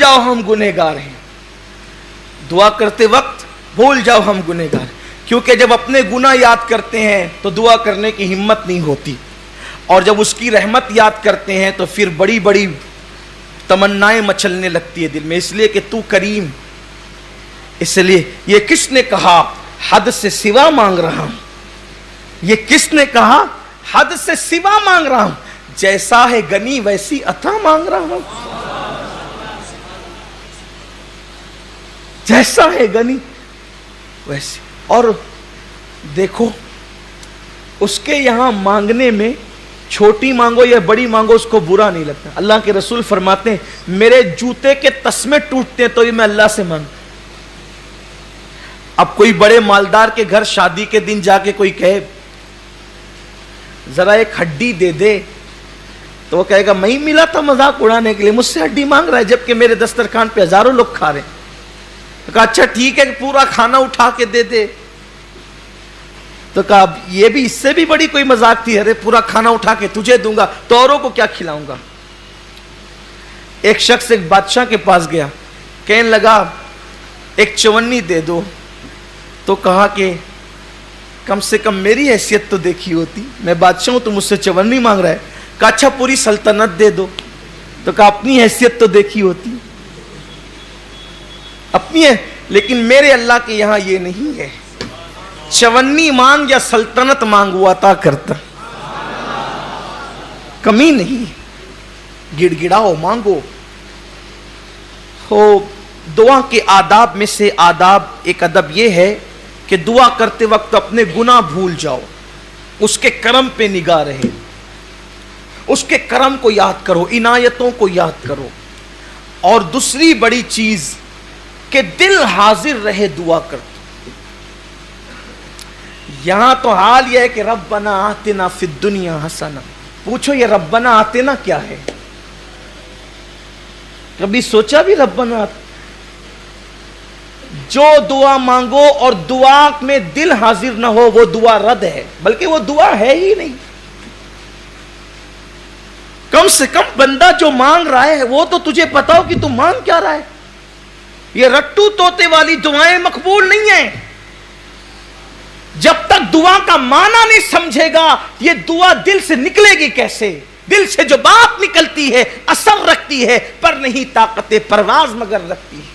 جاؤ ہم گنہگار ہیں. دعا کرتے وقت بھول جاؤ ہم گنہگار ہیں. کیونکہ جب اپنے گناہ یاد کرتے ہیں تو دعا کرنے کی ہمت نہیں ہوتی, اور جب اس کی رحمت یاد کرتے ہیں تو پھر بڑی بڑی تمنائیں مچلنے لگتی ہے دل میں, اس لیے کہ تو کریم. اس لیے یہ کس نے کہا حد سے سوا مانگ رہا ہوں, یہ کس نے کہا حد سے سوا مانگ رہا ہوں, جیسا ہے گنی ویسی عطا مانگ رہا ہوں. جیسا ہے گنی ویسی. اور دیکھو اس کے یہاں مانگنے میں چھوٹی مانگو یا بڑی مانگو اس کو برا نہیں لگتا. اللہ کے رسول فرماتے ہیں میرے جوتے کے تسمے ٹوٹتے ہیں تو یہ میں اللہ سے مانگ. اب کوئی بڑے مالدار کے گھر شادی کے دن جا کے کوئی کہے ذرا ایک ہڈی دے دے, تو وہ کہے گا میں ہی ملا تھا مذاق اڑانے کے لیے, مجھ سے ہڈی مانگ رہا ہے جبکہ میرے دسترخوان پہ ہزاروں لوگ کھا رہے ہیں. تو کہا اچھا ٹھیک ہے پورا کھانا اٹھا کے دے دے. تو کہا یہ بھی اس سے بھی بڑی کوئی مذاق تھی, ارے پورا کھانا اٹھا کے تجھے دوں گا تو اوروں کو کیا کھلاؤں گا. ایک شخص ایک بادشاہ کے پاس گیا, کہنے لگا ایک چونی دے دو. تو کہا کہ کم سے کم میری حیثیت تو دیکھی ہوتی, میں بادشاہ ہوں تو مجھ سے چونی مانگ رہا ہے. کہا اچھا پوری سلطنت دے دو. تو کہا اپنی حیثیت تو دیکھی ہوتی, اپنی ہے, لیکن میرے اللہ کے یہاں یہ نہیں ہے. چونی مانگ یا سلطنت مانگ وہ عطا کرتا, کمی نہیں. گڑ گڑاؤ مانگو. ہو دعا کے آداب میں سے آداب ایک ادب یہ ہے کہ دعا کرتے وقت اپنے گناہ بھول جاؤ, اس کے کرم پہ نگاہ رہے, اس کے کرم کو یاد کرو, عنایتوں کو یاد کرو. اور دوسری بڑی چیز کہ دل حاضر رہے دعا کرتے. یہاں تو حال یہ ہے کہ ربنا آتنا فی الدنیا حسنہ. پوچھو یہ ربنا آتنا کیا ہے؟ کبھی سوچا بھی ربنا آتنا؟ جو دعا مانگو اور دعا میں دل حاضر نہ ہو وہ دعا رد ہے, بلکہ وہ دعا ہے ہی نہیں. کم سے کم بندہ جو مانگ رہا ہے وہ تو تجھے پتا ہو کہ تم مانگ کیا رہا ہے. یہ رٹو توتے والی دعائیں مقبول نہیں ہیں. جب تک دعا کا معنی نہیں سمجھے گا یہ دعا دل سے نکلے گی کیسے؟ دل سے جو بات نکلتی ہے اثر رکھتی ہے, پر نہیں طاقت پرواز مگر رکھتی ہے.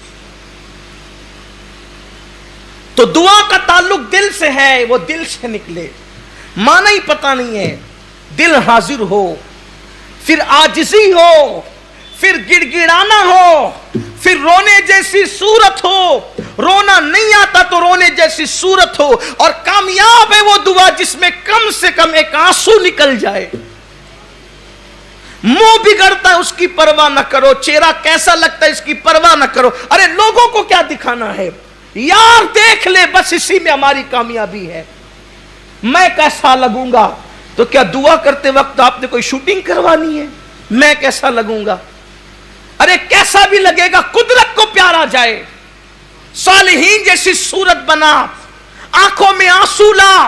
تو دعا کا تعلق دل سے ہے, وہ دل سے نکلے. معنی ہی پتہ نہیں ہے, دل حاضر ہو, پھر عاجزی ہو, پھر گڑ گڑانا ہو, پھر رونے جیسی صورت ہو. رونا نہیں آتا تو رونے جیسی صورت ہو. اور کامیاب ہے وہ دعا جس میں کم سے کم ایک آنسو نکل جائے. منہ بگڑتا ہے اس کی پرواہ نہ کرو, چہرہ کیسا لگتا ہے اس کی پرواہ نہ کرو. ارے لوگوں کو کیا دکھانا ہے, یار دیکھ لے, بس اسی میں ہماری کامیابی ہے. میں کیسا لگوں گا؟ تو کیا دعا کرتے وقت آپ نے کوئی شوٹنگ کروانی ہے؟ میں کیسا لگوں گا؟ ارے کیسا بھی لگے گا, قدرت کو پیارا جائے. صالحین جیسی صورت بنا, آنکھوں میں آنسو لا,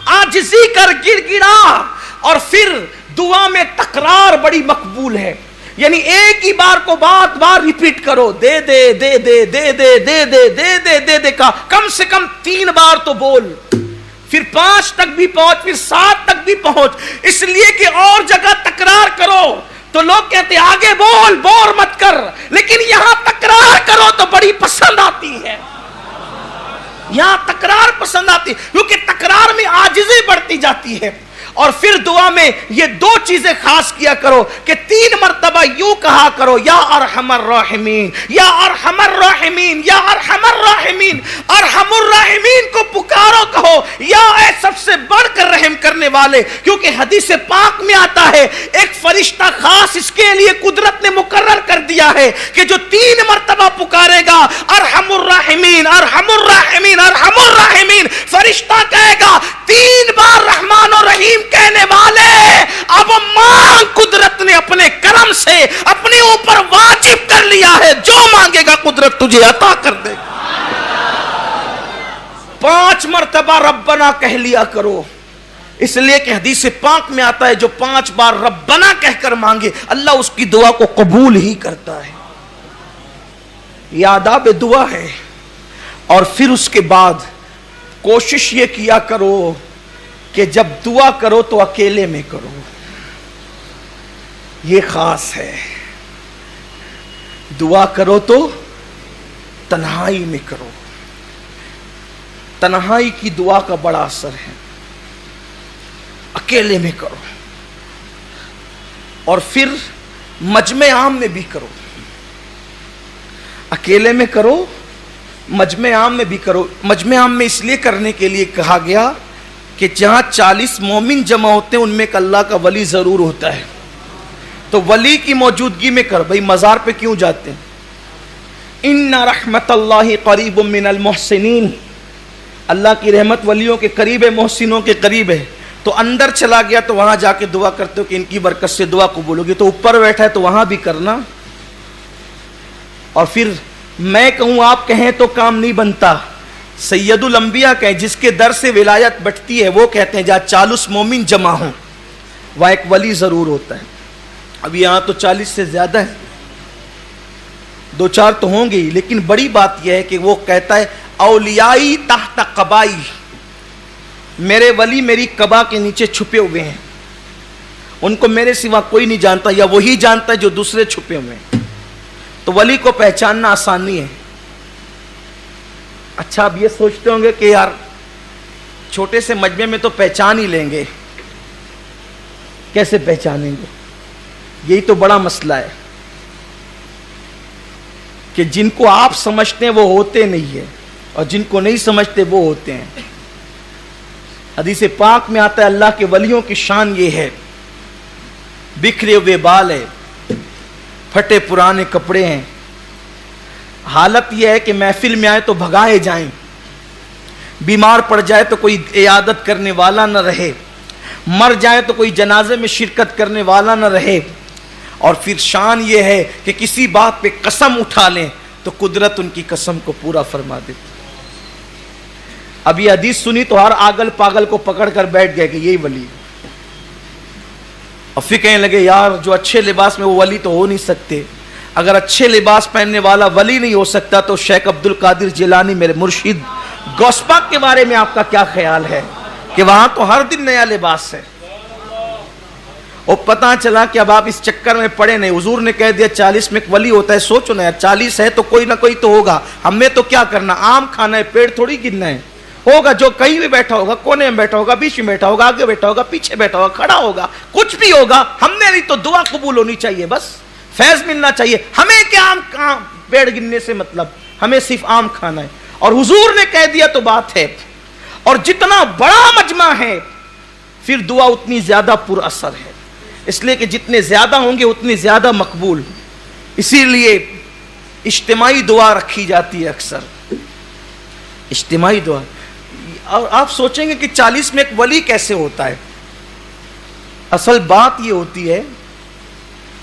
عاجزی کر, گڑ گڑا. اور پھر دعا میں تکرار بڑی مقبول ہے, یعنی ایک ہی بار کو بار بار ریپیٹ کرو. دے دے دے دے دے دے دے دے دے دے دے دے کا کم سے کم 3 بار تو بول, پھر 5 تک بھی پہنچ, پھر 7 تک بھی پہنچ. اس لیے کہ اور جگہ تکرار کرو تو لوگ کہتے ہیں آگے بول, بور مت کر, لیکن یہاں تکرار کرو تو بڑی پسند آتی ہے. یہاں تکرار پسند آتی ہے کیونکہ تکرار میں عاجزی بڑھتی جاتی ہے. اور پھر دعا میں یہ 2 چیزیں خاص کیا کرو کہ 3 مرتبہ یوں کہا کرو, یا ارحم الراحمین, یا ارحم الراحمین, یا ارحم الراحمین. ارحم الراحمین کو پکارو, کہو یا اے سب سے بڑھ کر رحم کرنے والے. کیونکہ حدیث پاک میں آتا ہے ایک فرشتہ خاص اس کے لیے قدرت نے مقرر کر دیا ہے کہ جو 3 مرتبہ پکارے گا ارحم الراحمین, ارحم الراحمین, ارحم الراحمین, فرشتہ کہے گا 3 بار رحمان و رحیم کہنے والے اب مانگ. قدرت نے اپنے کرم سے اپنے اوپر واجب کر لیا ہے, جو مانگے گا قدرت تجھے عطا کر دے گا. 5 مرتبہ ربنا کہہ لیا کرو, اس لیے کہ حدیث پاک میں آتا ہے جو 5 بار ربنا کہہ کر مانگے اللہ اس کی دعا کو قبول ہی کرتا ہے. یہ آداب دعا ہے. اور پھر اس کے بعد کوشش یہ کیا کرو کہ جب دعا کرو تو اکیلے میں کرو. یہ خاص ہے. دعا کرو تو تنہائی میں کرو. تنہائی کی دعا کا بڑا اثر ہے. اکیلے میں کرو. اور پھر مجمع عام میں بھی کرو. اکیلے میں کرو, مجمع عام میں بھی کرو. مجمع عام میں اس لیے کرنے کے لیے کہا گیا کہ جہاں 40 مومن جمع ہوتے ہیں ان میں ایک اللہ کا ولی ضرور ہوتا ہے, تو ولی کی موجودگی میں کر. بھئی مزار پہ کیوں جاتے ہیں؟ ان رحمت اللہ قریب من المحسنین, اللہ کی رحمت ولیوں کے قریب ہے, محسنوں کے قریب ہے. تو اندر چلا گیا تو وہاں جا کے دعا کرتے ہو کہ ان کی برکت سے دعا قبول ہوگی. تو اوپر بیٹھا ہے تو وہاں بھی کرنا. اور پھر میں کہوں آپ کہیں تو کام نہیں بنتا. سید الانبیاء کہیں جس کے در سے ولایت بٹتی ہے, وہ کہتے ہیں جہاں 40 مومن جمع ہوں وہاں ایک ولی ضرور ہوتا ہے. اب یہاں تو 40 سے زیادہ ہے, 2-4 تو ہوں گے, لیکن بڑی بات یہ ہے کہ وہ کہتا ہے اولیائی تحت قبائی, میرے ولی میری قبا کے نیچے چھپے ہوئے ہیں, ان کو میرے سوا کوئی نہیں جانتا, یا وہی جانتا ہے جو دوسرے چھپے ہوئے ہیں. تو ولی کو پہچاننا آسان نہیں ہے. اچھا اب یہ سوچتے ہوں گے کہ یار چھوٹے سے مجمع میں تو پہچان ہی لیں گے, کیسے پہچانیں گے؟ یہی تو بڑا مسئلہ ہے کہ جن کو آپ سمجھتے ہیں وہ ہوتے نہیں ہیں, اور جن کو نہیں سمجھتے وہ ہوتے ہیں. حدیث پاک میں آتا ہے اللہ کے ولیوں کی شان یہ ہے, بکھرے ہوئے بال ہے, پھٹے پرانے کپڑے ہیں, حالت یہ ہے کہ محفل میں آئے تو بھگائے جائیں, بیمار پڑ جائے تو کوئی عیادت کرنے والا نہ رہے, مر جائے تو کوئی جنازے میں شرکت کرنے والا نہ رہے. اور پھر شان یہ ہے کہ کسی بات پہ قسم اٹھا لیں تو قدرت ان کی قسم کو پورا فرما دیتی. اب یہ حدیث سنی تو ہر آگل پاگل کو پکڑ کر بیٹھ گئے کہ یہی ولی. اور پھر کہنے لگے یار جو اچھے لباس میں وہ ولی تو ہو نہیں سکتے. اگر اچھے لباس پہننے والا ولی نہیں ہو سکتا تو شیخ عبد القادر جیلانی میرے مرشد غوث پاک کے بارے میں آپ کا کیا خیال ہے کہ وہاں تو ہر دن نیا لباس ہے. اور پتہ چلا کہ اب آپ اس چکر میں پڑے نہیں. حضور نے کہہ دیا 40 میں ایک ولی ہوتا ہے. سوچو نا یار 40 ہے تو کوئی نہ کوئی تو ہوگا. ہمیں تو کیا کرنا, آم کھانا ہے, پیڑ تھوڑی گرنا ہے. ہوگا جو کہیں بھی بیٹھا ہوگا, کونے میں بیٹھا ہوگا, بیچ میں بیٹھا ہوگا, آگے بیٹھا ہوگا, پیچھے بیٹھا ہوگا, کھڑا ہوگا, کچھ بھی ہوگا. ہم نے نہیں تو دعا قبول ہونی چاہیے, بس فیض ملنا چاہیے. ہمیں کیا آم پیڑ گرنے سے مطلب, ہمیں صرف آم کھانا ہے. اور حضور نے کہہ دیا تو بات ہے. اور جتنا بڑا مجمع ہے پھر دعا اتنی زیادہ پر اثر ہے, اس لیے کہ جتنے زیادہ ہوں گے اتنی زیادہ مقبول. اسی لیے اجتماعی دعا رکھی جاتی ہے اکثر, اجتماعی دعا. اور آپ سوچیں گے کہ 40 میں ایک ولی کیسے ہوتا ہے. اصل بات یہ ہوتی ہے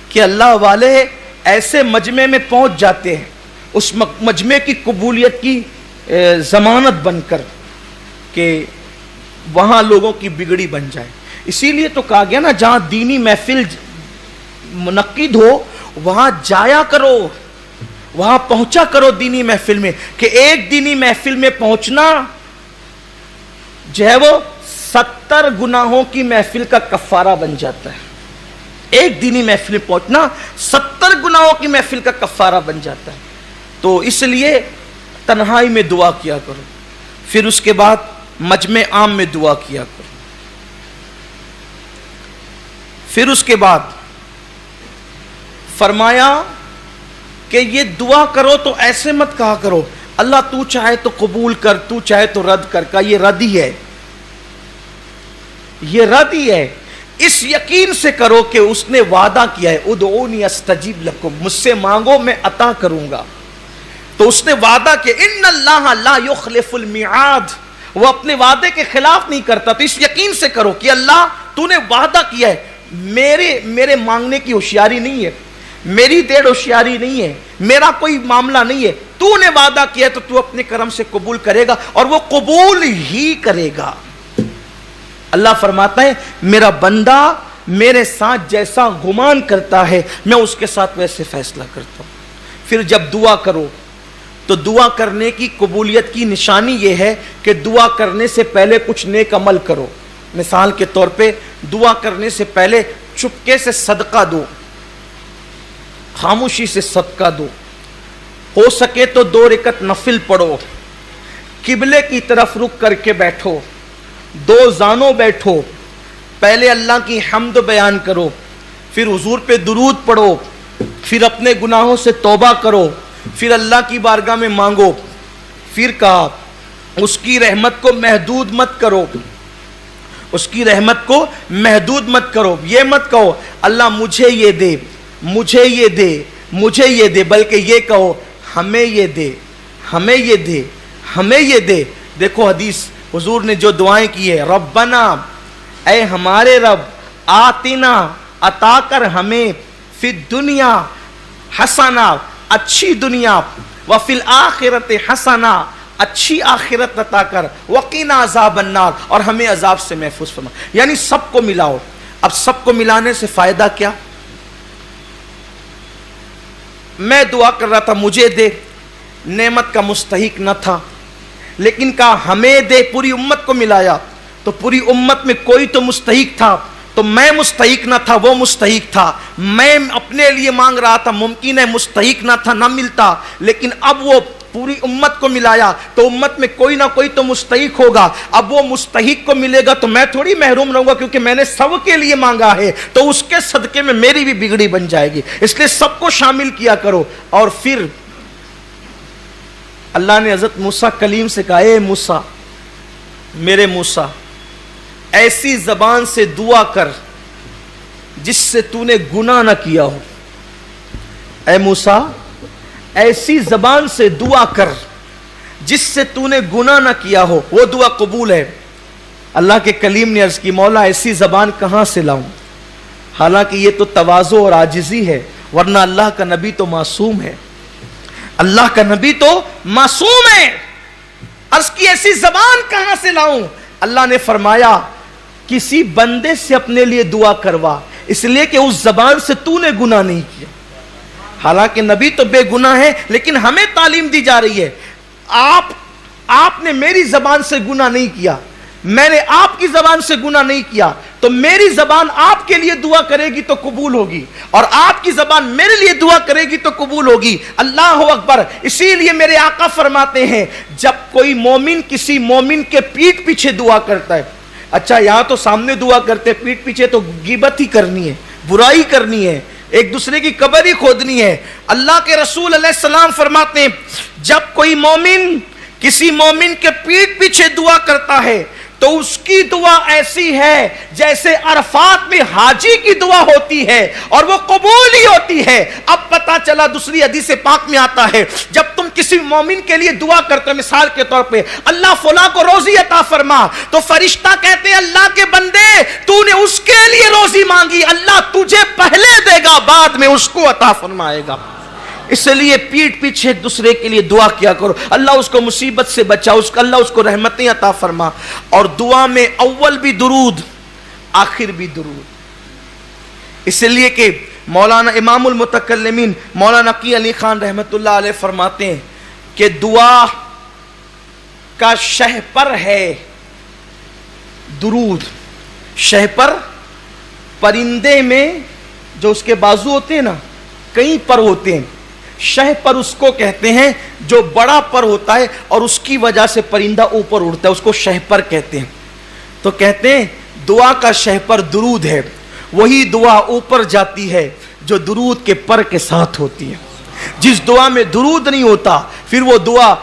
کہ اللہ والے ایسے مجمع میں پہنچ جاتے ہیں اس مجمع کی قبولیت کی ضمانت بن کر کہ وہاں لوگوں کی بگڑی بن جائے. اسی لیے تو کہا گیا نا جہاں دینی محفل منعقد ہو وہاں جایا کرو, وہاں پہنچا کرو دینی محفل میں. کہ ایک دینی محفل میں پہنچنا جو ہے وہ 70 گناہوں کی محفل کا کفارہ بن جاتا ہے. ایک دینی محفل میں پہنچنا 70 گناہوں کی محفل کا کفارہ بن جاتا ہے. تو اس لیے تنہائی میں دعا کیا کرو, پھر اس کے بعد مجمع عام میں دعا کیا کرو. پھر اس کے بعد فرمایا کہ یہ دعا کرو تو ایسے مت کہا کرو اللہ تو چاہے تو قبول کر, تو چاہے تو رد کر. کا یہ رد ہی ہے, یہ رد ہی ہے. اس یقین سے کرو کہ اس نے وعدہ کیا ہے ادعونی استجیب لکم, مجھ سے مانگو میں عطا کروں گا. تو اس نے وعدہ کیا ان اللہ لا یخلف المیعاد, وہ اپنے وعدے کے خلاف نہیں کرتا. تو اس یقین سے کرو کہ اللہ تو نے وعدہ کیا ہے, میرے مانگنے کی ہوشیاری نہیں ہے, میری دیر ہوشیاری نہیں ہے, میرا کوئی معاملہ نہیں ہے, تو نے وعدہ کیا ہے تو تو اپنے کرم سے قبول کرے گا, اور وہ قبول ہی کرے گا. اللہ فرماتا ہے میرا بندہ میرے ساتھ جیسا گمان کرتا ہے میں اس کے ساتھ ویسے فیصلہ کرتا ہوں. پھر جب دعا کرو تو دعا کرنے کی قبولیت کی نشانی یہ ہے کہ دعا کرنے سے پہلے کچھ نیک عمل کرو. مثال کے طور پہ دعا کرنے سے پہلے چپکے سے صدقہ دو, خاموشی سے صدقہ دو, ہو سکے تو 2 رکعت نفل پڑھو, قبلے کی طرف رخ کر کے بیٹھو, 2 زانوں بیٹھو, پہلے اللہ کی حمد بیان کرو, پھر حضور پہ درود پڑھو, پھر اپنے گناہوں سے توبہ کرو, پھر اللہ کی بارگاہ میں مانگو. پھر کہا اس کی رحمت کو محدود مت کرو, اس کی رحمت کو محدود مت کرو. یہ مت کہو اللہ مجھے یہ دے, مجھے یہ دے, مجھے یہ دے, بلکہ یہ کہو ہمیں یہ دے, ہمیں یہ دے, ہمیں یہ دے. دیکھو حدیث حضور نے جو دعائیں کی ہے, ربنا اے ہمارے رب, آتنا عطا کر ہمیں, فی دنیا حسنا اچھی دنیا, وفی الآخرت حسنا اچھی آخرت عطا کر, وقنا عذاب النار اور ہمیں عذاب سے محفوظ فرما. یعنی سب کو ملاؤ. اب سب کو ملانے سے فائدہ کیا؟ میں دعا کر رہا تھا مجھے دے, نعمت کا مستحق نہ تھا, لیکن کہا ہمیں دے, پوری امت کو ملایا تو پوری امت میں کوئی تو مستحق تھا, تو میں مستحق نہ تھا, وہ مستحق تھا. میں اپنے لیے مانگ رہا تھا, ممکن ہے مستحق نہ تھا, نہ ملتا, لیکن اب وہ پوری امت کو ملایا تو امت میں کوئی نہ کوئی تو مستحق ہوگا. اب وہ مستحق کو ملے گا تو میں تھوڑی محروم رہوں گا, کیونکہ میں نے سب کے لیے مانگا ہے, تو اس کے صدقے میں میری بھی بگڑی بن جائے گی. اس لیے سب کو شامل کیا کرو. اور پھر اللہ نے حضرت موسیٰ کلیم سے کہا, اے موسیٰ, میرے موسیٰ, ایسی زبان سے دعا کر جس سے تو نے گناہ نہ کیا ہو. اے موسیٰ, ایسی زبان سے دعا کر جس سے تو نے گناہ نہ کیا ہو, وہ دعا قبول ہے. اللہ کے کلیم نے عرض کی, مولا ایسی زبان کہاں سے لاؤں؟ حالانکہ یہ تو تواضع اور عاجزی ہے, ورنہ اللہ کا نبی تو معصوم ہے, اللہ کا نبی تو معصوم ہے. عرض کی ایسی زبان کہاں سے لاؤں؟ اللہ نے فرمایا کسی بندے سے اپنے لیے دعا کروا, اس لیے کہ اس زبان سے تو نے گناہ نہیں کیا. حالانکہ نبی تو بے گناہ ہے, لیکن ہمیں تعلیم دی جا رہی ہے آپ نے میری زبان سے گناہ نہیں کیا, میں نے آپ کی زبان سے گناہ نہیں کیا, تو میری زبان آپ کے لیے دعا کرے گی تو قبول ہوگی, اور آپ کی زبان میرے لیے دعا کرے گی تو قبول ہوگی. اللہ اکبر. اسی لیے میرے آقا فرماتے ہیں جب کوئی مومن کسی مومن کے پیٹھ پیچھے دعا کرتا ہے, اچھا یہاں تو سامنے دعا کرتے, پیٹھ پیچھے تو غیبت ہی کرنی ہے, برائی کرنی ہے, ایک دوسرے کی قبر ہی کھودنی ہے. اللہ کے رسول علیہ السلام فرماتے ہیں جب کوئی مومن کسی مومن کے پیٹھ پیچھے دعا کرتا ہے تو اس کی دعا ایسی ہے جیسے عرفات میں حاجی کی دعا ہوتی ہے, اور وہ قبول ہی ہوتی ہے. اب پتا چلا, دوسری حدیث پاک میں آتا ہے, جب تم کسی مومن کے لیے دعا کرتے ہو, مثال کے طور پہ اللہ فلاں کو روزی عطا فرما, تو فرشتہ کہتے ہیں اللہ کے بندے تو نے اس کے لیے روزی مانگی, اللہ تجھے پہلے دے گا, بعد میں اس کو عطا فرمائے گا. اس لیے پیٹھ پیچھے ایک دوسرے کے لیے دعا کیا کرو, اللہ اس کو مصیبت سے بچا, اللہ اس کو رحمتیں عطا فرما. اور دعا میں اول بھی درود, آخر بھی درود. اس لیے کہ مولانا امام المتکلمین مولانا نقی علی خان رحمت اللہ علیہ فرماتے ہیں کہ دعا کا شہپر ہے درود. شہپر پرندے میں جو اس کے بازو ہوتے ہیں نا, کئی پر ہوتے ہیں, شہ پر اس کو کہتے ہیں جو بڑا پر ہوتا ہے اور اس کی وجہ سے پرندہ اوپر اڑتا ہے, اس کو شہ پر کہتے ہیں. تو کہتے ہیں دعا کا شہ پر درود ہے, وہی دعا اوپر جاتی ہے جو درود کے پر کے ساتھ ہوتی ہے. جس دعا میں درود نہیں ہوتا پھر وہ دعا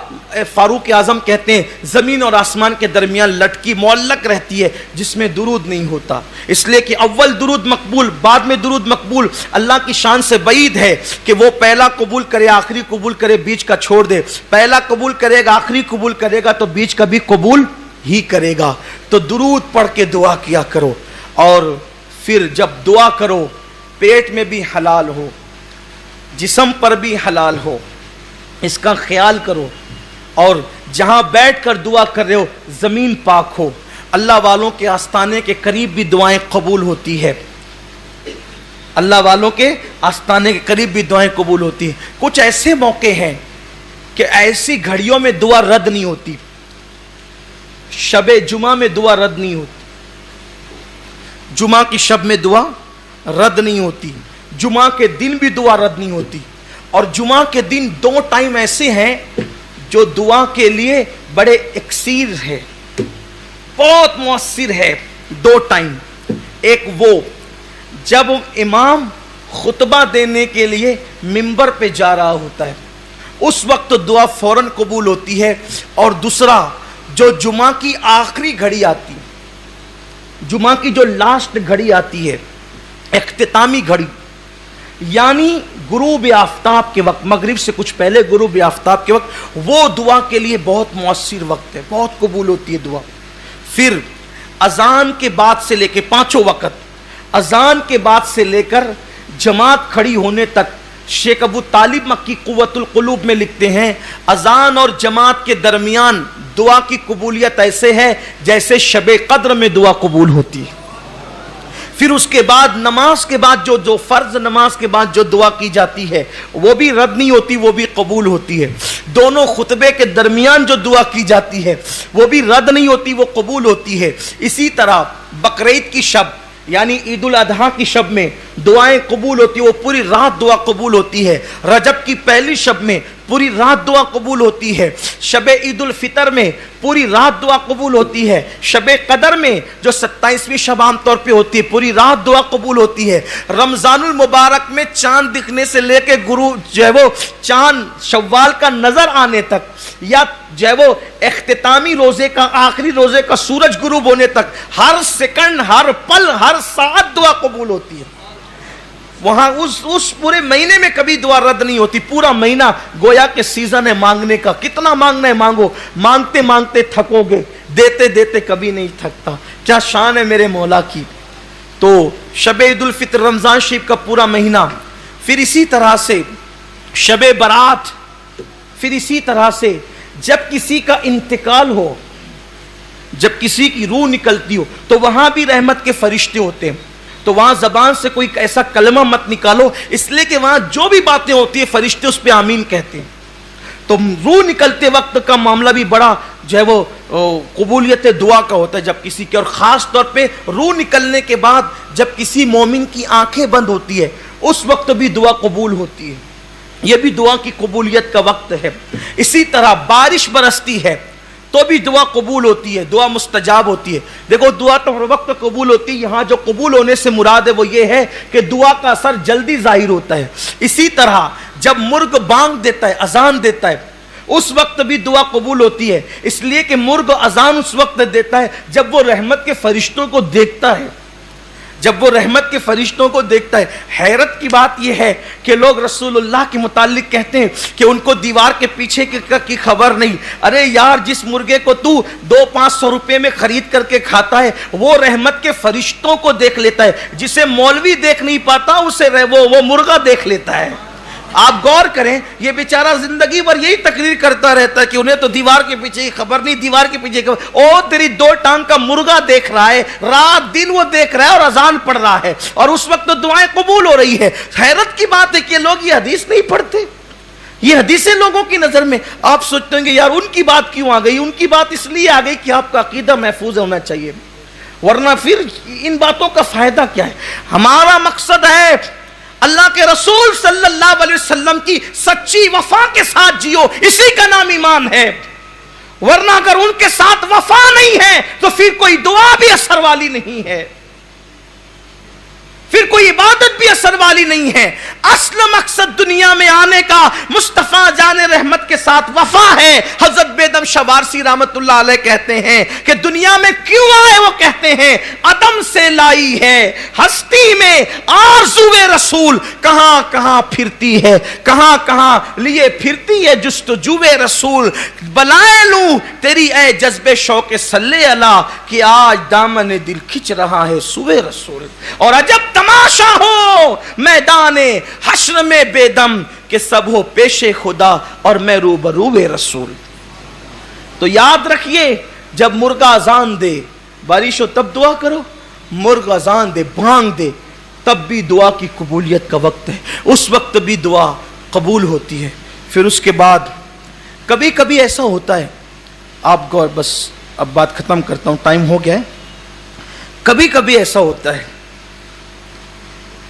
فاروق اعظم کہتے ہیں زمین اور آسمان کے درمیان لٹکی معلق رہتی ہے جس میں درود نہیں ہوتا. اس لیے کہ اول درود مقبول, بعد میں درود مقبول. اللہ کی شان سے بعید ہے کہ وہ پہلا قبول کرے, آخری قبول کرے, بیچ کا چھوڑ دے. پہلا قبول کرے گا, آخری قبول کرے گا, تو بیچ کا بھی قبول ہی کرے گا. تو درود پڑھ کے دعا کیا کرو, اور پھر جب دعا کرو پیٹ میں بھی حلال ہو, جسم پر بھی حلال ہو, اس کا خیال کرو. اور جہاں بیٹھ کر دعا کر رہے ہو زمین پاک ہو. اللہ والوں کے آستانے کے قریب بھی دعائیں قبول ہوتی ہے, اللہ والوں کے آستانے کے قریب بھی دعائیں قبول ہوتی ہیں. کچھ ایسے موقع ہیں کہ ایسی گھڑیوں میں دعا رد نہیں ہوتی. شب جمعہ میں دعا رد نہیں ہوتی, جمعہ کی شب میں دعا رد نہیں ہوتی, جمعہ کے دن بھی دعا رد نہیں ہوتی. اور جمعہ کے دن 2 ٹائم ایسے ہیں جو دعا کے لیے بڑے اکسیر ہے, بہت مؤثر ہے. 2 ٹائم, ایک وہ جب امام خطبہ دینے کے لیے منبر پہ جا رہا ہوتا ہے, اس وقت دعا فوراً قبول ہوتی ہے. اور دوسرا جو جمعہ کی آخری گھڑی آتی, جمعہ کی جو لاسٹ گھڑی آتی ہے, اختتامی گھڑی, یعنی غروب آفتاب کے وقت, مغرب سے کچھ پہلے غروب آفتاب کے وقت, وہ دعا کے لیے بہت مؤثر وقت ہے, بہت قبول ہوتی ہے دعا. پھر اذان کے بعد سے لے کے 5 وقت, اذان کے بعد سے لے کر جماعت کھڑی ہونے تک, شیخ ابو طالب مکی قوت القلوب میں لکھتے ہیں اذان اور جماعت کے درمیان دعا کی قبولیت ایسے ہے جیسے شب قدر میں دعا قبول ہوتی ہے. پھر اس کے بعد نماز کے بعد جو فرض نماز کے بعد جو دعا کی جاتی ہے وہ بھی رد نہیں ہوتی, وہ بھی قبول ہوتی ہے. دونوں خطبے کے درمیان جو دعا کی جاتی ہے وہ بھی رد نہیں ہوتی, وہ قبول ہوتی ہے. اسی طرح بقرعید کی شب یعنی عید الاضحیٰ کی شب میں دعائیں قبول ہوتی ہیں, وہ پوری رات دعا قبول ہوتی ہے. رجب کی پہلی شب میں پوری رات دعا قبول ہوتی ہے. شب عید الفطر میں پوری رات دعا قبول ہوتی ہے. شب قدر میں جو 27ویں شب عام طور پہ ہوتی ہے پوری رات دعا قبول ہوتی ہے. رمضان المبارک میں چاند دکھنے سے لے کے جو ہے وہ چاند شوال کا نظر آنے تک, یا جو ہے وہ اختتامی روزے کا, آخری روزے کا سورج غروب ہونے تک, ہر سیکنڈ, ہر پل, ہر ساعت دعا قبول ہوتی ہے. وہاں اس پورے مہینے میں کبھی دعا رد نہیں ہوتی. پورا مہینہ گویا کہ سیزن ہے مانگنے کا, کتنا مانگنا ہے مانگو, مانگتے مانگتے تھکو گے, دیتے دیتے کبھی نہیں تھکتا. کیا شان ہے میرے مولا کی. تو شب عید الفطر, رمضان شریف کا پورا مہینہ, پھر اسی طرح سے شب برات, پھر اسی طرح سے جب کسی کا انتقال ہو, جب کسی کی روح نکلتی ہو تو وہاں بھی رحمت کے فرشتے ہوتے ہیں. تو وہاں زبان سے کوئی ایسا کلمہ مت نکالو, اس لیے کہ وہاں جو بھی باتیں ہوتی ہیں فرشتے اس پہ آمین کہتے ہیں. تو روح نکلتے وقت کا معاملہ بھی بڑا جو ہے وہ قبولیت دعا کا ہوتا ہے جب کسی کے, اور خاص طور پہ روح نکلنے کے بعد جب کسی مومن کی آنکھیں بند ہوتی ہے اس وقت بھی دعا قبول ہوتی ہے. یہ بھی دعا کی قبولیت کا وقت ہے. اسی طرح بارش برستی ہے تو بھی دعا قبول ہوتی ہے, دعا مستجاب ہوتی ہے. دیکھو دعا تو ہر وقت قبول ہوتی ہے, یہاں جو قبول ہونے سے مراد ہے وہ یہ ہے کہ دعا کا اثر جلدی ظاہر ہوتا ہے. اسی طرح جب مرغ بانگ دیتا ہے, اذان دیتا ہے, اس وقت بھی دعا قبول ہوتی ہے, اس لیے کہ مرغ اذان اس وقت دیتا ہے جب وہ رحمت کے فرشتوں کو دیکھتا ہے, جب وہ رحمت کے فرشتوں کو دیکھتا ہے. حیرت کی بات یہ ہے کہ لوگ رسول اللہ کے متعلق کہتے ہیں کہ ان کو دیوار کے پیچھے کی خبر نہیں. ارے یار, جس مرغے کو تو 200-500 روپے میں خرید کر کے کھاتا ہے وہ رحمت کے فرشتوں کو دیکھ لیتا ہے. جسے مولوی دیکھ نہیں پاتا اسے وہ مرغا دیکھ لیتا ہے. آپ غور کریں, یہ بیچارہ زندگی بھر یہی تقریر کرتا رہتا ہے کہ انہیں تو دیوار کے پیچھے کی خبر نہیں, دیوار کے پیچھے کی خبر. او تیری 2 ٹانگ کا مرغا دیکھ رہا ہے, رات دن وہ دیکھ رہا ہے اور اذان پڑھ رہا ہے, اور اس وقت دعائیں قبول ہو رہی ہے. حیرت کی بات ہے کہ لوگ یہ حدیث نہیں پڑھتے. یہ حدیثیں لوگوں کی نظر میں آپ سوچتے ہیں کہ یار ان کی بات کیوں آ گئی, ان کی بات اس لیے آ گئی کہ آپ کا عقیدہ محفوظ ہونا چاہیے, ورنہ پھر ان باتوں کا فائدہ کیا ہے. ہمارا مقصد ہے اللہ کے رسول صلی اللہ علیہ وسلم کی سچی وفا کے ساتھ جیو, اسی کا نام ایمان ہے. ورنہ اگر ان کے ساتھ وفا نہیں ہے تو پھر کوئی دعا بھی اثر والی نہیں ہے, پھر کوئی عبادت بھی اثر والی نہیں ہے. اصل مقصد دنیا میں آنے کا مصطفیٰ جان رحمت کے ساتھ وفا ہے. حضرت بیدم شوارسی رحمت اللہ علیہ کہتے ہیں کہ دنیا میں کیوں آئے, وہ کہتے ہیں عدم سے لائی ہے ہستی میں آرزوئے رسول, کہاں کہاں پھرتی ہے, کہاں کہاں لیے پھرتی ہے جستجوئے رسول. بلائے لوں تیری اے جذبے شوق صلی اللہ کہ آج دامن دل کھچ رہا ہے سوئے رسول. اور عجب تماشا ہو میدان حشر میں بے دم کہ سب ہو پیش خدا اور میں روبرو رسول. تو یاد رکھیے, جب مرغا اذان دے بارش ہو تب دعا کرو, مرغ اذان دے, بھانگ دے, تب بھی دعا کی قبولیت کا وقت ہے, اس وقت بھی دعا قبول ہوتی ہے. پھر اس کے بعد کبھی کبھی ایسا ہوتا ہے، آپ کو بس اب بات ختم کرتا ہوں، ٹائم ہو گیا ہے. کبھی کبھی ایسا ہوتا ہے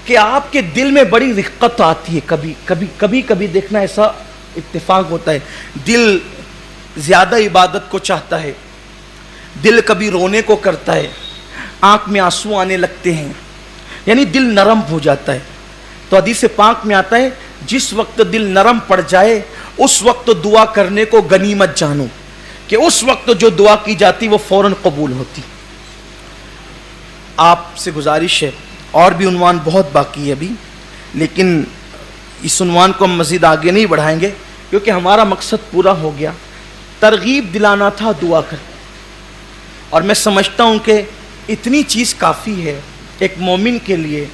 کہ آپ کے دل میں بڑی رقت آتی ہے. کبھی کبھی دیکھنا ایسا اتفاق ہوتا ہے، دل زیادہ عبادت کو چاہتا ہے، دل کبھی رونے کو کرتا ہے، آنکھ میں آنسو آنے لگتے ہیں، یعنی دل نرم ہو جاتا ہے. تو حدیث پاک میں آتا ہے جس وقت دل نرم پڑ جائے اس وقت دعا کرنے کو غنیمت جانو، کہ اس وقت جو دعا کی جاتی وہ فوراً قبول ہوتی. آپ سے گزارش ہے، اور بھی عنوان بہت باقی ہے ابھی، لیکن اس عنوان کو ہم مزید آگے نہیں بڑھائیں گے کیونکہ ہمارا مقصد پورا ہو گیا. ترغیب دلانا تھا دعا کر، اور میں سمجھتا ہوں کہ اتنی چیز کافی ہے ایک مومن کے لیے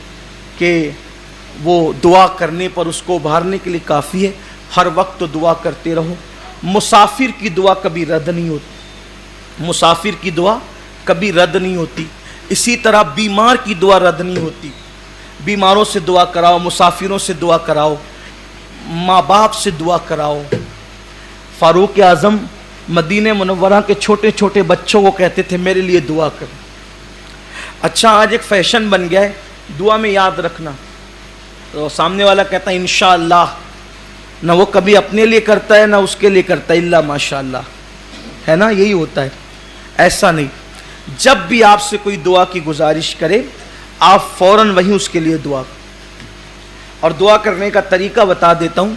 کہ وہ دعا کرنے پر اس کو ابھارنے کے لیے کافی ہے. ہر وقت دعا کرتے رہو. مسافر کی دعا کبھی رد نہیں ہوتی، مسافر کی دعا کبھی رد نہیں ہوتی. اسی طرح بیمار کی دعا رد نہیں ہوتی. بیماروں سے دعا کراؤ، مسافروں سے دعا کراؤ، ماں باپ سے دعا کراؤ. فاروق اعظم مدینہ منورہ کے چھوٹے چھوٹے بچوں کو کہتے تھے میرے لیے دعا کر. اچھا آج ایک فیشن بن گیا ہے دعا میں یاد رکھنا. تو سامنے والا کہتا ہے انشاءاللہ، نہ وہ کبھی اپنے لیے کرتا ہے نہ اس کے لیے کرتا ہے، الا ماشاءاللہ، ہے نا؟ یہی ہوتا ہے. ایسا نہیں، جب بھی آپ سے کوئی دعا کی گزارش کرے آپ فوراً وہی اس کے لیے دعا. اور دعا کرنے کا طریقہ بتا دیتا ہوں،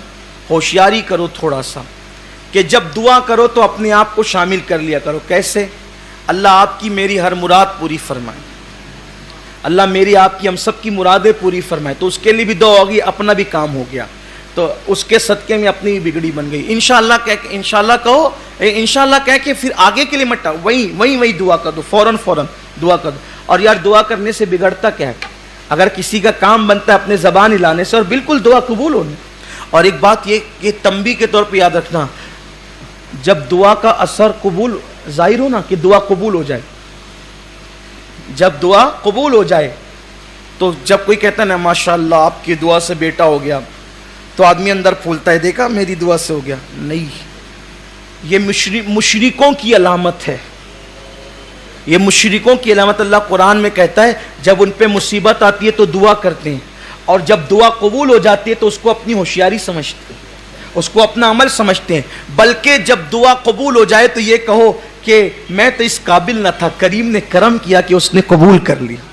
ہوشیاری کرو تھوڑا سا کہ جب دعا کرو تو اپنے آپ کو شامل کر لیا کرو. کیسے؟ اللہ آپ کی میری ہر مراد پوری فرمائے، اللہ میری آپ کی ہم سب کی مرادیں پوری فرمائے. تو اس کے لیے بھی دعا ہوگی، اپنا بھی کام ہو گیا. تو اس کے صدقے میں اپنی بگڑی بن گئی. انشاءاللہ کہہ کے انشاءاللہ کہو، انشاءاللہ کہہ کے پھر آگے کے لیے مٹا وہی دعا کر دو، فوراً دعا کر دو. اور یار دعا کرنے سے بگڑتا کیا ہے؟ اگر کسی کا کام بنتا ہے اپنے زبان ہلانے سے، اور بالکل دعا قبول ہونی. اور ایک بات یہ تنبیہ کے طور پہ یاد رکھنا، جب دعا کا اثر قبول ظاہر ہو نا کہ دعا قبول ہو جائے، جب دعا قبول ہو جائے تو جب کوئی کہتا ہے نا ماشاءاللہ آپ کی دعا سے بیٹا ہو گیا، تو آدمی اندر پھولتا ہے دیکھا میری دعا سے ہو گیا. نہیں، یہ مشرکوں کی علامت ہے، یہ مشرکوں کی علامت. اللہ قرآن میں کہتا ہے جب ان پہ مصیبت آتی ہے تو دعا کرتے ہیں، اور جب دعا قبول ہو جاتی ہے تو اس کو اپنی ہوشیاری سمجھتے ہیں، اس کو اپنا عمل سمجھتے ہیں. بلکہ جب دعا قبول ہو جائے تو یہ کہو کہ میں تو اس قابل نہ تھا، کریم نے کرم کیا کہ اس نے قبول کر لیا،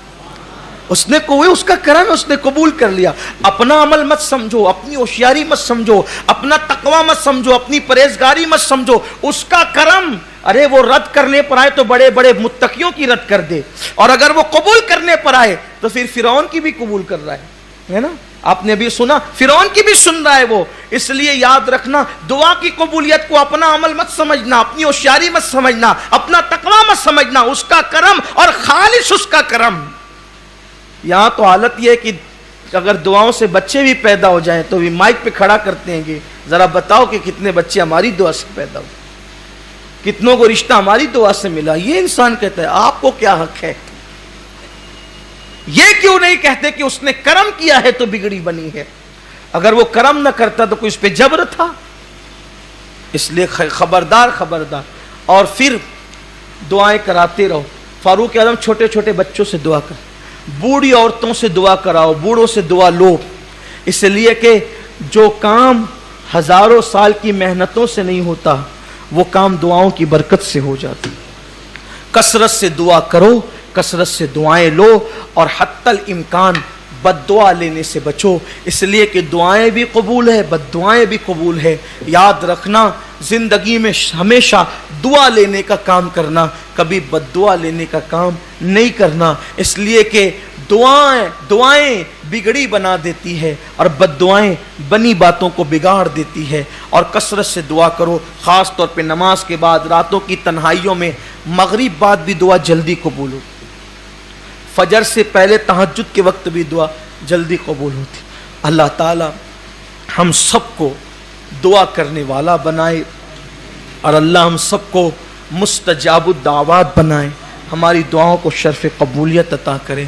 اس نے کوئی اس کا کرم ہے، اس نے قبول کر لیا. اپنا عمل مت سمجھو، اپنی ہوشیاری مت سمجھو، اپنا تقوی مت سمجھو، اپنی پرہیزگاری مت سمجھو، اس کا کرم. ارے وہ رد کرنے پر آئے تو بڑے بڑے متقیوں کی رد کر دے، اور اگر وہ قبول کرنے پر آئے تو پھر فرعون کی بھی قبول کر رہا ہے نا؟ آپ نے بھی سنا فرعون کی بھی سن رہا ہے وہ. اس لیے یاد رکھنا دعا کی قبولیت کو اپنا عمل مت سمجھنا، اپنی ہوشیاری مت سمجھنا، اپنا تقوی مت سمجھنا، اس کا کرم اور خالص اس کا کرم. یہاں تو حالت یہ ہے کہ اگر دعاؤں سے بچے بھی پیدا ہو جائیں تو بھی مائک پہ کھڑا کرتے ہیں کہ ذرا بتاؤ کہ کتنے بچے ہماری دعا سے پیدا ہو، کتنوں کو رشتہ ہماری دعا سے ملا. یہ انسان کہتا ہے آپ کو کیا حق ہے؟ یہ کیوں نہیں کہتے کہ اس نے کرم کیا ہے تو بگڑی بنی ہے؟ اگر وہ کرم نہ کرتا تو کوئی اس پہ جبر تھا. اس لیے خبردار خبردار. اور پھر دعائیں کراتے رہو. فاروق اعظم چھوٹے چھوٹے بچوں سے دعا کر، بوڑھی عورتوں سے دعا کراؤ، بوڑھوں سے دعا لو. اس لیے کہ جو کام ہزاروں سال کی محنتوں سے نہیں ہوتا وہ کام دعاؤں کی برکت سے ہو جاتا. کثرت سے دعا کرو، کثرت سے دعائیں لو، اور حتی الامکان بد دعا لینے سے بچو. اس لیے کہ دعائیں بھی قبول ہے، بد دعائیں بھی قبول ہے. یاد رکھنا زندگی میں ہمیشہ دعا لینے کا کام کرنا، کبھی بد دعا لینے کا کام نہیں کرنا. اس لیے کہ دعائیں بگڑی بنا دیتی ہے اور بد دعائیں بنی باتوں کو بگاڑ دیتی ہے. اور کثرت سے دعا کرو، خاص طور پہ نماز کے بعد، راتوں کی تنہائیوں میں. مغرب بعد بھی دعا جلدی قبول ہوتی، فجر سے پہلے تہجد کے وقت بھی دعا جلدی قبول ہوتی. اللہ تعالی ہم سب کو دعا کرنے والا بنائے، اور اللہ ہم سب کو مستجاب الدعوات بنائے. ہماری دعاؤں کو شرف قبولیت عطا کرے.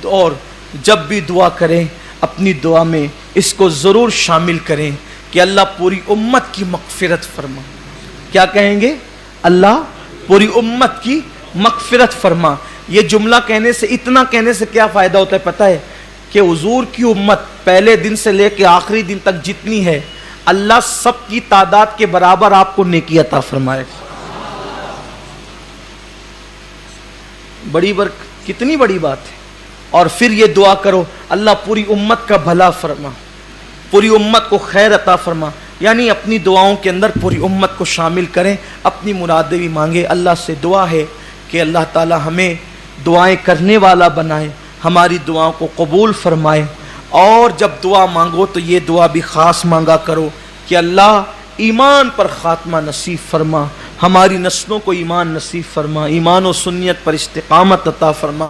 اور جب بھی دعا کریں اپنی دعا میں اس کو ضرور شامل کریں کہ اللہ پوری امت کی مغفرت فرما. کیا کہیں گے؟ اللہ پوری امت کی مغفرت فرما. یہ جملہ کہنے سے، اتنا کہنے سے کیا فائدہ ہوتا ہے پتہ ہے؟ کہ حضور کی امت پہلے دن سے لے کے آخری دن تک جتنی ہے، اللہ سب کی تعداد کے برابر آپ کو نیکی عطا فرمائے. کتنی بڑی بات ہے. اور پھر یہ دعا کرو اللہ پوری امت کا بھلا فرما، پوری امت کو خیر عطا فرما. یعنی اپنی دعاؤں کے اندر پوری امت کو شامل کریں، اپنی مرادیں بھی مانگے. اللہ سے دعا ہے کہ اللہ تعالی ہمیں دعائیں کرنے والا بنائے، ہماری دعاؤں کو قبول فرمائے. اور جب دعا مانگو تو یہ دعا بھی خاص مانگا کرو کہ اللہ ایمان پر خاتمہ نصیب فرما، ہماری نسلوں کو ایمان نصیب فرما، ایمان و سنیت پر استقامت عطا فرما.